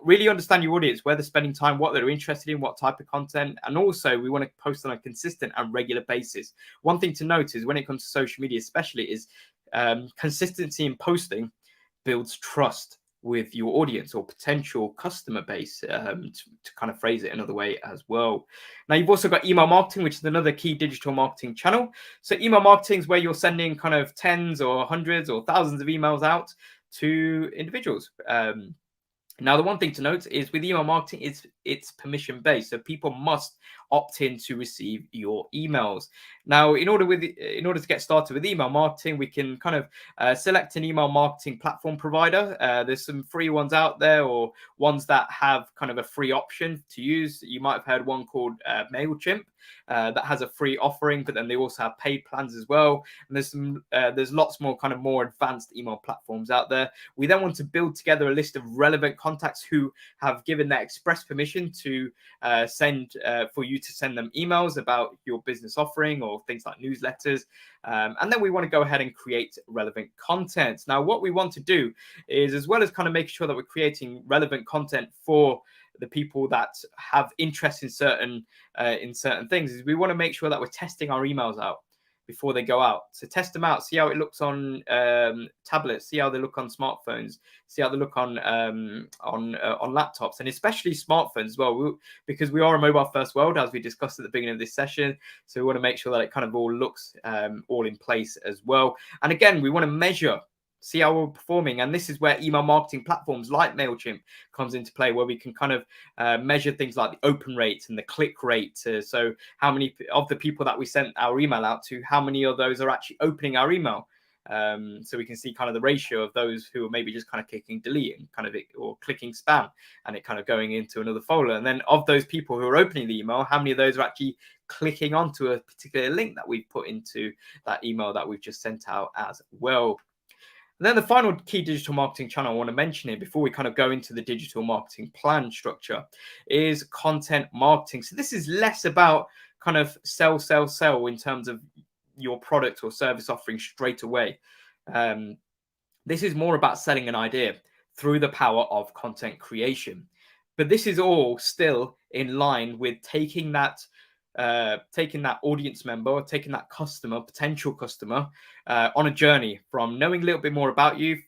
Really understand your audience, where they're spending time, what they're interested in, what type of content. And also we want to post on a consistent and regular basis. One thing to note is when it comes to social media especially is consistency in posting builds trust with your audience or potential customer base, to kind of phrase it another way as well. Now, you've also got email marketing, which is another key digital marketing channel. So email marketing is where you're sending kind of tens or hundreds or thousands of emails out to individuals. Now, the one thing to note is with email marketing, it's permission based. So people must opt in to receive your emails. Now, in order to get started with email marketing, we can kind of select an email marketing platform provider. There's some free ones out there, or ones that have kind of a free option to use. You might have heard one called MailChimp that has a free offering, but then they also have paid plans as well. And there's lots more kind of more advanced email platforms out there. We then want to build together a list of relevant contacts who have given their express permission to for you to send them emails about your business offering or things like newsletters. And then we want to go ahead and create relevant content. Now, what we want to do is, as well as kind of making sure that we're creating relevant content for the people that have interest in certain things, is we want to make sure that we're testing our emails out before they go out. So test them out, see how it looks on tablets, see how they look on smartphones, see how they look on laptops, and especially smartphones as well, because we are a mobile first world, as we discussed at the beginning of this session. So we want to make sure that it kind of all looks all in place as well. And again, we want to measure, see how we're performing. And this is where email marketing platforms like MailChimp comes into play, where we can kind of measure things like the open rate and the click rate. So how many of the people that we sent our email out to, how many of those are actually opening our email? So we can see kind of the ratio of those who are maybe just kind of clicking delete and kind of or clicking spam and it kind of going into another folder. And then of those people who are opening the email, how many of those are actually clicking onto a particular link that we've put into that email that we've just sent out as well. And then the final key digital marketing channel I want to mention here before we kind of go into the digital marketing plan structure is content marketing. So this is less about kind of sell in terms of your product or service offering straight away. This is more about selling an idea through the power of content creation. But this is all still in line with taking that audience member, or taking that customer, potential customer, on a journey from knowing a little bit more about you,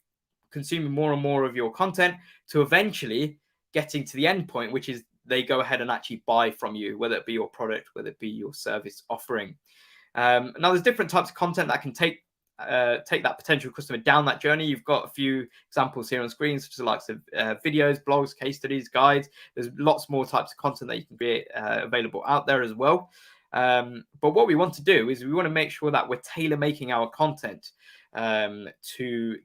consuming more and more of your content, to eventually getting to the end point, which is they go ahead and actually buy from you, whether it be your product, whether it be your service offering. Now, there's different types of content that can take that potential customer down that journey. You've got a few examples here on screen, such as the likes of videos, blogs, case studies, guides. There's lots more types of content that you can create available out there as well. But what we want to do is we want to make sure that we're tailor-making our content to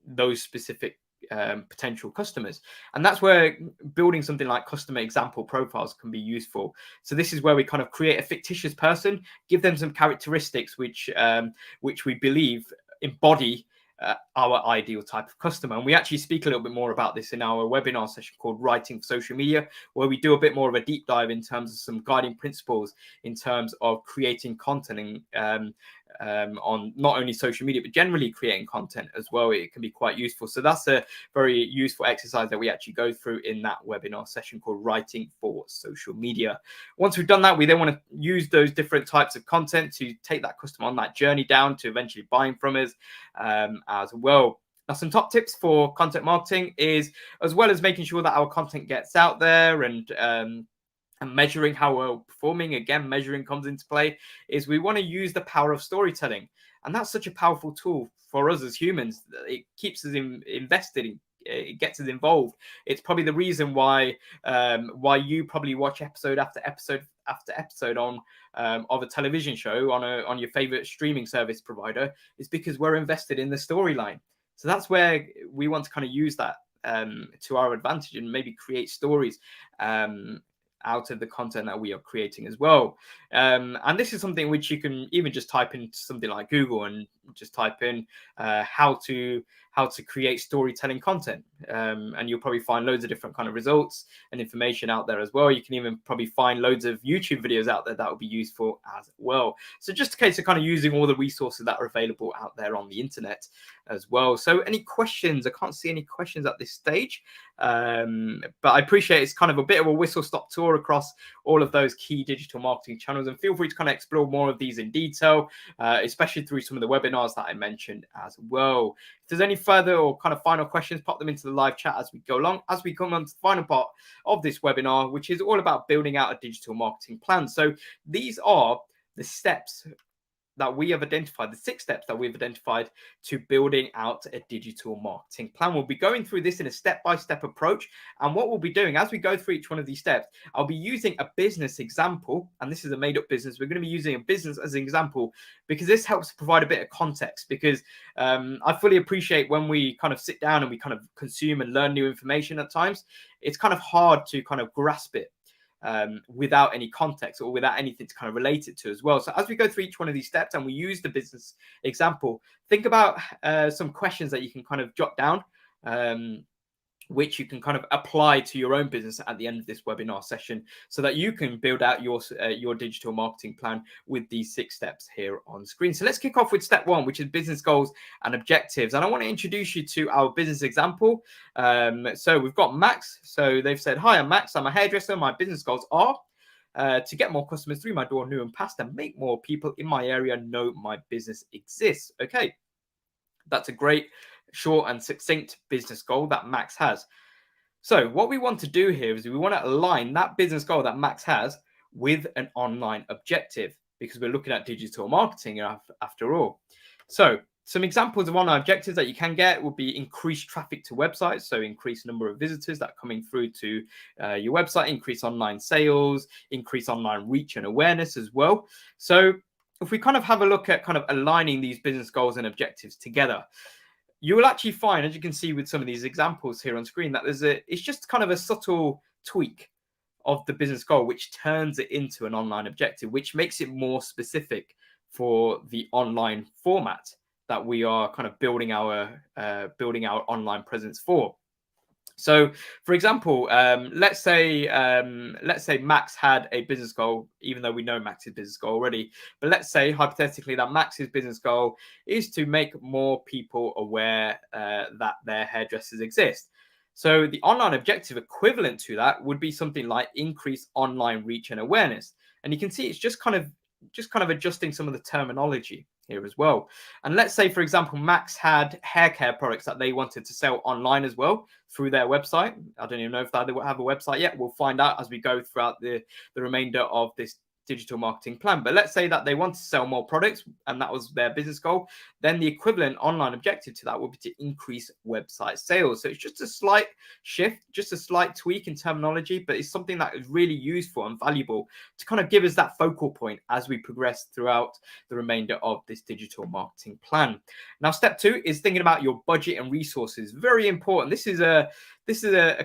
those specific potential customers. And that's where building something like customer example profiles can be useful. So this is where we kind of create a fictitious person, give them some characteristics which we believe embody our ideal type of customer. And we actually speak a little bit more about this in our webinar session called Writing for Social Media, where we do a bit more of a deep dive in terms of some guiding principles in terms of creating content and on not only social media, but generally creating content as well. It can be quite useful. So that's a very useful exercise that we actually go through in that webinar session called Writing for Social Media. Once we've done that, we then want to use those different types of content to take that customer on that journey down to eventually buying from us as well. Now, some top tips for content marketing is, as well as making sure that our content gets out there and measuring how we're performing, again, measuring comes into play, is we want to use the power of storytelling. And that's such a powerful tool for us as humans. It keeps us invested, it gets us involved. It's probably the reason why you probably watch episode after episode after episode on of a television show on your favorite streaming service provider, is because we're invested in the storyline. So that's where we want to kind of use that to our advantage and maybe create stories out of the content that we are creating as well. And this is something which you can even just type into something like Google and just type in how to create storytelling content, and you'll probably find loads of different kind of results and information out there as well. You can even probably find loads of YouTube videos out there that will be useful as well. So just a case of kind of using all the resources that are available out there on the internet as well. So any questions? I can't see any questions at this stage, but I appreciate it's kind of a bit of a whistle-stop tour across all of those key digital marketing channels, and feel free to kind of explore more of these in detail, especially through some of the webinars that I mentioned as well. If there's any further or kind of final questions, pop them into the live chat as we go along, as we come on to the final part of this webinar, which is all about building out a digital marketing plan. So these are the steps that we have identified, the 6 steps that we've identified to building out a digital marketing plan. We'll be going through this in a step-by-step approach. And what we'll be doing as we go through each one of these steps, I'll be using a business example, and this is a made-up business. We're going to be using a business as an example because this helps provide a bit of context, because I fully appreciate when we kind of sit down and we kind of consume and learn new information at times, it's kind of hard to kind of grasp it without any context or without anything to kind of relate it to as well. So as we go through each one of these steps and we use the business example, think about some questions that you can kind of jot down, which you can kind of apply to your own business at the end of this webinar session, so that you can build out your digital marketing plan with these 6 steps here on screen. So let's kick off with step 1, which is business goals and objectives. And I want to introduce you to our business example. So we've got Max. So they've said, "Hi, I'm Max. I'm a hairdresser. My business goals are to get more customers through my door, new and past, and make more people in my area know my business exists." Okay, that's a great, short and succinct business goal that Max has. So what we want to do here is we want to align that business goal that Max has with an online objective, because we're looking at digital marketing after all. So some examples of online objectives that you can get would be increased traffic to websites, so increase number of visitors that are coming through to your website, increase online sales, increase online reach and awareness as well. So if we kind of have a look at kind of aligning these business goals and objectives together, you will actually find, as you can see with some of these examples here on screen, that it's just kind of a subtle tweak of the business goal, which turns it into an online objective, which makes it more specific for the online format that we are kind of building our online presence for. So, for example, let's say Max had a business goal, even though we know Max's business goal already. But let's say hypothetically that Max's business goal is to make more people aware that their hairdressers exist. So the online objective equivalent to that would be something like increase online reach and awareness. And you can see it's just kind of adjusting some of the terminology here as well. And let's say, for example, Max had hair care products that they wanted to sell online as well through their website. I don't even know if they have a website yet. We'll find out as we go throughout the remainder of this digital marketing plan. But let's say that they want to sell more products and that was their business goal. Then the equivalent online objective to that would be to increase website sales. So it's just a slight shift, just a slight tweak in terminology, but it's something that is really useful and valuable to kind of give us that focal point as we progress throughout the remainder of this digital marketing plan. Now, step 2 is thinking about your budget and resources. Very important. This is a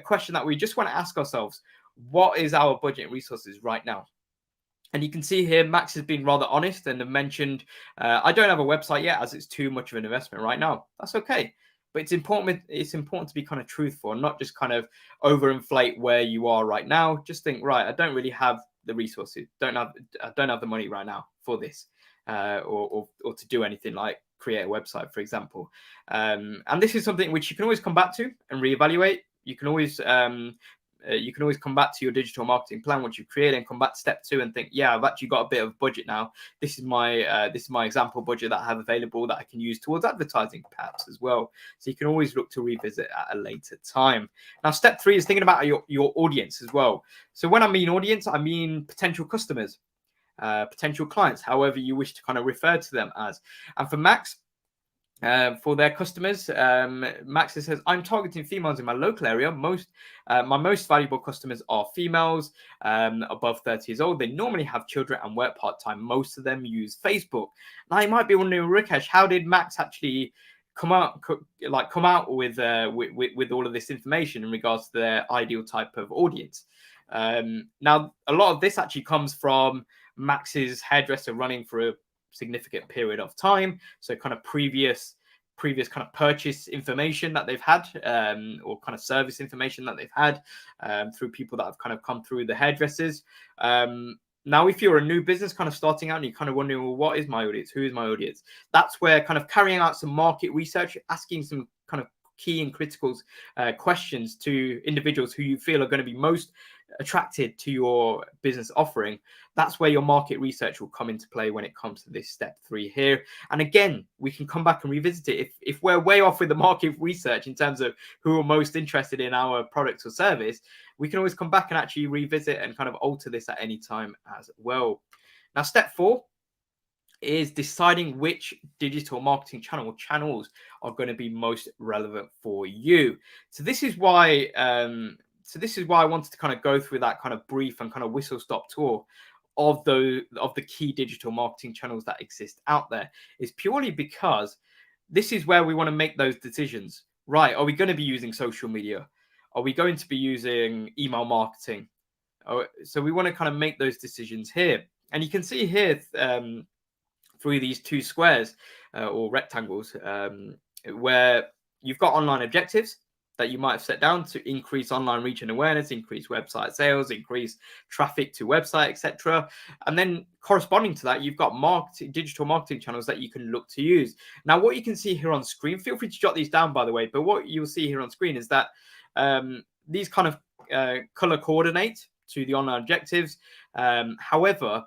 question that we just want to ask ourselves. What is our budget and resources right now? And you can see here, Max has been rather honest and have mentioned, I don't have a website yet as it's too much of an investment right now. That's okay. But it's important. It's important to be kind of truthful and not just kind of overinflate where you are right now. Just think, right, I don't really have the resources. I don't have the money right now for this, or to do anything like create a website, for example. And this is something which you can always come back to and reevaluate. You can always come back to your digital marketing plan once you've created and come back to step 2 and think, yeah, I've actually got a bit of budget now. This is my example budget that I have available that I can use towards advertising perhaps as well. So you can always look to revisit at a later time. Now, step 3 is thinking about your audience as well. So when I mean audience, I mean potential customers, potential clients, however you wish to kind of refer to them as. And for Max, for their customers, Max says, I'm targeting females in my local area. My most valuable customers are females above 30 years old. They normally have children and work part-time. Most of them use Facebook. Now, you might be wondering, Rikesh, how did Max actually come out with all of this information in regards to their ideal type of audience? Now, a lot of this actually comes from Max's hairdresser running for a significant period of time, so kind of previous kind of purchase information that they've had, or kind of service information that they've had through people that have kind of come through the hairdressers. Now, if you're a new business kind of starting out and you're kind of wondering, well, what is my audience? Who is my audience? That's where kind of carrying out some market research, asking some kind of key and critical questions to individuals who you feel are going to be most attracted to your business offering. That's where your market research will come into play when it comes to this step 3 here. And again, we can come back and revisit it. If we're way off with the market research in terms of who are most interested in our products or service, we can always come back and actually revisit and kind of alter this at any time as well. Now, step 4 is deciding which digital marketing channels are going to be most relevant for you. So this is why I wanted to kind of go through that kind of brief and kind of whistle stop tour of the key digital marketing channels that exist out there, is purely because this is where we want to make those decisions. Right, are we going to be using social media? Are we going to be using email marketing? So we want to kind of make those decisions here. And you can see here through these 2 squares or rectangles, where you've got online objectives that you might have set down to increase online reach and awareness, increase website sales, increase traffic to website, etc. And then corresponding to that, you've got digital marketing channels that you can look to use. Now, what you can see here on screen, feel free to jot these down, by the way, but what you'll see here on screen is that these kind of color coordinate to the online objectives. However,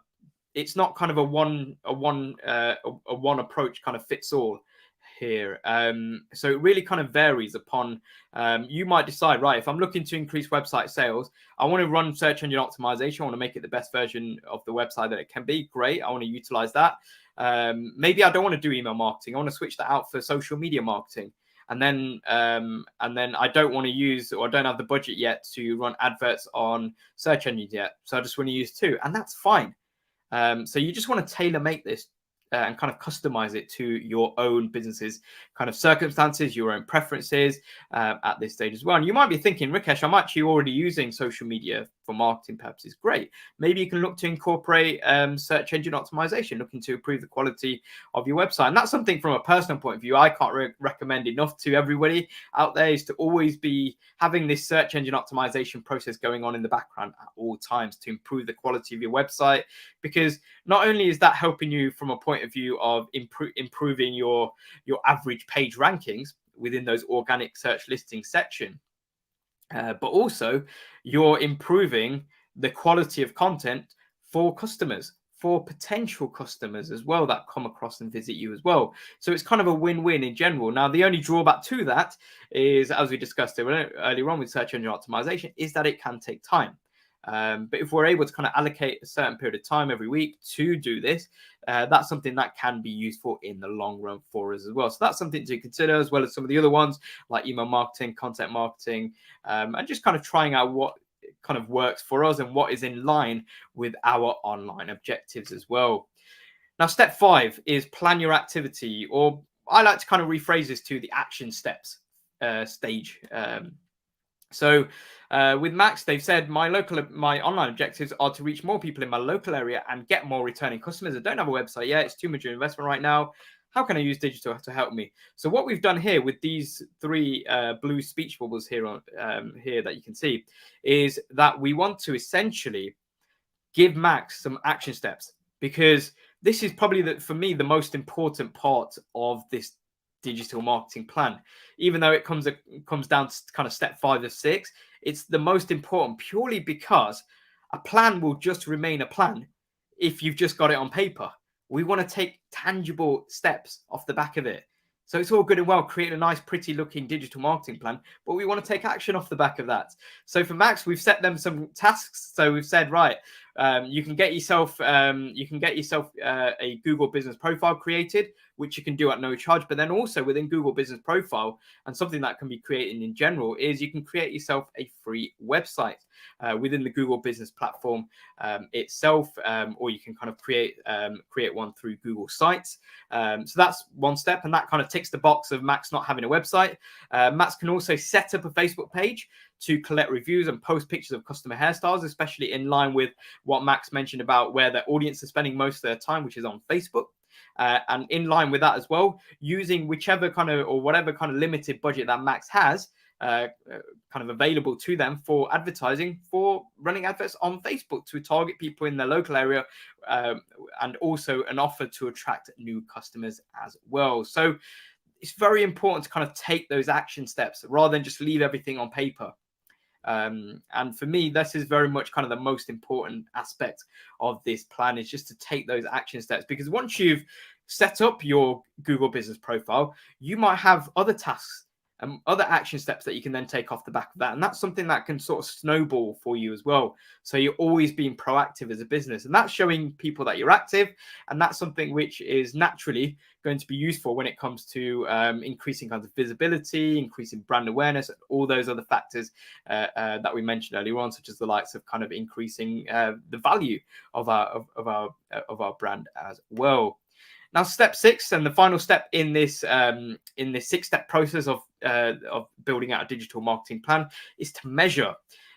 it's not kind of a one approach kind of fits all here. So it really kind of varies upon, you might decide, right, if I'm looking to increase website sales, I want to run search engine optimization. I want to make it the best version of the website that it can be. Great. I want to utilize that. Maybe I don't want to do email marketing. I want to switch that out for social media marketing. And then I don't want to use, or I don't have the budget yet to run adverts on search engines yet. So I just want to use 2, and that's fine. So you just want to tailor make this and kind of customize it to your own business's kind of circumstances, your own preferences at this stage as well. And you might be thinking, Rikesh, I'm actually already using social media for marketing purposes. Great. Maybe you can look to incorporate search engine optimization, looking to improve the quality of your website. And that's something from a personal point of view I can't recommend enough to everybody out there, is to always be having this search engine optimization process going on in the background at all times to improve the quality of your website. Because not only is that helping you from a point of view of improving your average page rankings within those organic search listings section, but also you're improving the quality of content for customers, for potential customers as well that come across and visit you as well. So it's kind of a win-win in general. Now, the only drawback to that is, as we discussed earlier on with search engine optimization, is that it can take time. But if we're able to kind of allocate a certain period of time every week to do this, that's something that can be useful in the long run for us as well. So that's something to consider, as well as some of the other ones like email marketing, content marketing, and just kind of trying out what kind of works for us and what is in line with our online objectives as well. Now, step 5 is plan your activity, or I like to kind of rephrase this to the action steps stage. So with Max, they've said my online objectives are to reach more people in my local area and get more returning customers. I don't have a website yet. It's too much of an investment right now. How can I use digital to help me? So what we've done here with these three blue speech bubbles here on here that you can see is that we want to essentially give Max some action steps, because this is probably for me the most important part of this digital marketing plan. Even though it comes down to kind of step 5 of 6, it's the most important purely because a plan will just remain a plan if you've just got it on paper. We want to take tangible steps off the back of it. So it's all good and well creating a nice, pretty looking digital marketing plan, but we want to take action off the back of that. So for Max, we've set them some tasks. So we've said, right, you can get yourself a Google Business Profile created, which you can do at no charge. But then also within Google Business Profile, and something that can be created in general, is you can create yourself a free website within the Google Business platform itself, or you can kind of create one through Google Sites. So that's one step, and that kind of ticks the box of Max not having a website. Max can also set up a Facebook page to collect reviews and post pictures of customer hairstyles, especially in line with what Max mentioned about where their audience is spending most of their time, which is on Facebook. And in line with that as well, using whatever kind of limited budget that Max has kind of available to them for advertising, for running adverts on Facebook to target people in their local area, and also an offer to attract new customers as well. So it's very important to kind of take those action steps rather than just leave everything on paper. And for me, this is very much kind of the most important aspect of this plan, is just to take those action steps, because once you've set up your Google Business Profile, you might have other tasks and other action steps that you can then take off the back of that. And that's something that can sort of snowball for you as well. So you're always being proactive as a business, and that's showing people that you're active. And that's something which is naturally going to be useful when it comes to increasing kinds of visibility, increasing brand awareness, and all those other factors that we mentioned earlier on, such as the likes of kind of increasing the value of our brand as well. Now, step 6, and the final step in this 6-step process of building out a digital marketing plan, is to measure.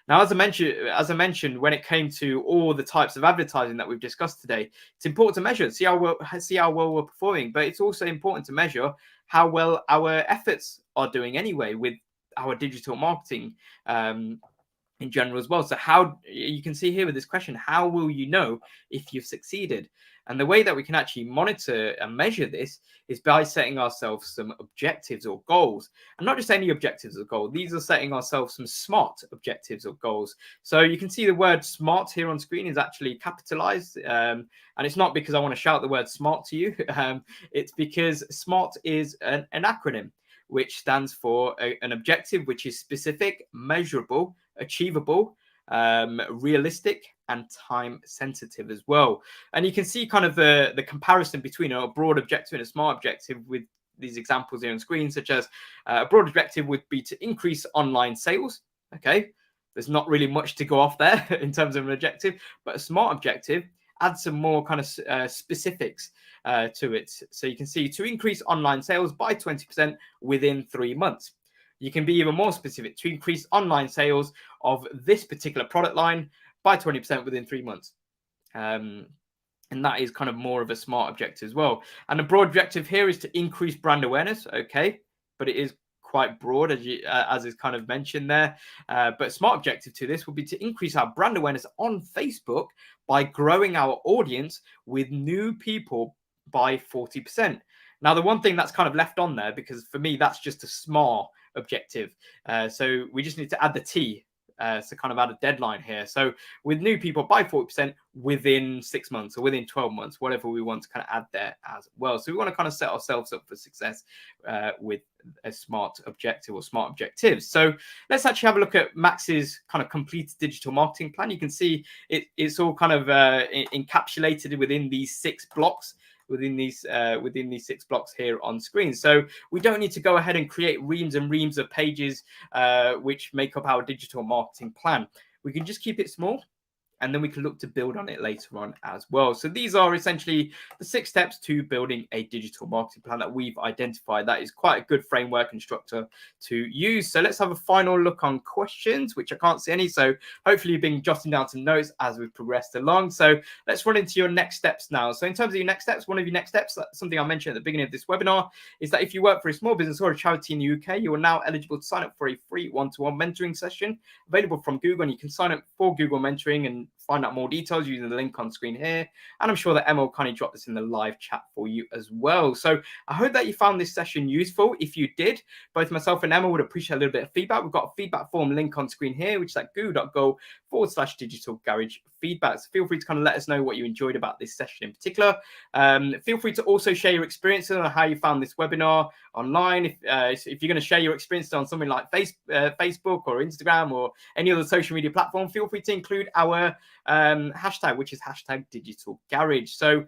Now, as I mentioned, when it came to all the types of advertising that we've discussed today, it's important to measure, see how well we're performing, but it's also important to measure how well our efforts are doing anyway with our digital marketing in general as well. So how you can see here with this question, how will you know if you've succeeded? And the way that we can actually monitor and measure this is by setting ourselves some objectives or goals, and not just any objectives or goals. These are setting ourselves some SMART objectives or goals. So you can see the word SMART here on screen is actually capitalized. And it's not because I want to shout the word SMART to you. It's because SMART is an acronym which stands for an objective which is specific, measurable, achievable, realistic, and time sensitive as well. And you can see kind of the comparison between a broad objective and a smart objective with these examples here on screen, such as a broad objective would be to increase online sales. Okay, there's not really much to go off there in terms of an objective, but a smart objective adds some more kind of specifics to it. So you can see to increase online sales by 20% within 3 months. You can be even more specific, to increase online sales of this particular product line by 20% within 3 months. And that is kind of more of a smart objective as well. And a broad objective here is to increase brand awareness. Okay, but it is quite broad, as is kind of mentioned there. But a smart objective to this would be to increase our brand awareness on Facebook by growing our audience with new people by 40%. Now, the one thing that's kind of left on there, because for me, that's just a small objective. So we just need to add the T. So kind of add a deadline here. So with new people by 40% within 6 months or within 12 months, whatever we want to kind of add there as well. So we want to kind of set ourselves up for success with a smart objective or smart objectives. So let's actually have a look at Max's kind of complete digital marketing plan. You can see it's all kind of encapsulated within these 6 blocks. Within these 6 blocks here on screen. So we don't need to go ahead and create reams and reams of pages which make up our digital marketing plan. We can just keep it small and then we can look to build on it later on as well. So these are essentially the 6 steps to building a digital marketing plan that we've identified. That is quite a good framework and structure to use. So let's have a final look on questions, which I can't see any. So hopefully you've been jotting down some notes as we've progressed along. So let's run into your next steps now. So in terms of your next steps, one of your next steps, something I mentioned at the beginning of this webinar, is that if you work for a small business or a charity in the UK, you are now eligible to sign up for a free one-to-one mentoring session available from Google. And you can sign up for Google Mentoring and find out more details using the link on screen here. And I'm sure that Emma will kind of drop this in the live chat for you as well. So I hope that you found this session useful. If you did, both myself and Emma would appreciate a little bit of feedback. We've got a feedback form link on screen here, which is at goo.go/digital garage feedback. So feel free to kind of let us know what you enjoyed about this session in particular. Feel free to also share your experiences on how you found this webinar online. If you're going to share your experiences on something like Facebook or Instagram or any other social media platform, feel free to include our hashtag, which is #digitalgarage. So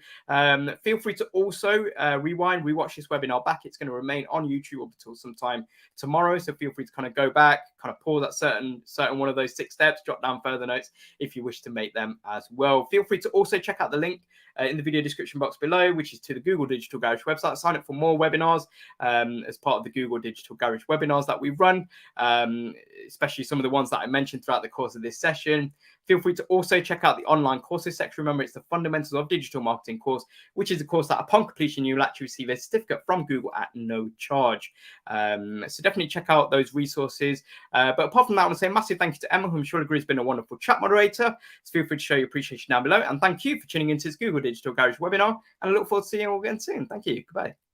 feel free to also rewatch this webinar back. It's going to remain on YouTube up until sometime tomorrow. So feel free to kind of go back, kind of pause at certain one of those 6 steps, jot down further notes if you wish to make them as well. Feel free to also check out the link in the video description box below, which is to the Google Digital Garage website. Sign up for more webinars as part of the Google Digital Garage webinars that we run, especially some of the ones that I mentioned throughout the course of this session. Feel free to also check out the online courses section. Remember, it's the Fundamentals of Digital Marketing course, which is a course that upon completion, you'll actually receive a certificate from Google at no charge. So definitely check out those resources. But apart from that, I want to say a massive thank you to Emma, who I'm sure agrees has been a wonderful chat moderator. So feel free to show your appreciation down below. And thank you for tuning into this Google Digital Garage webinar. And I look forward to seeing you all again soon. Thank you. Goodbye.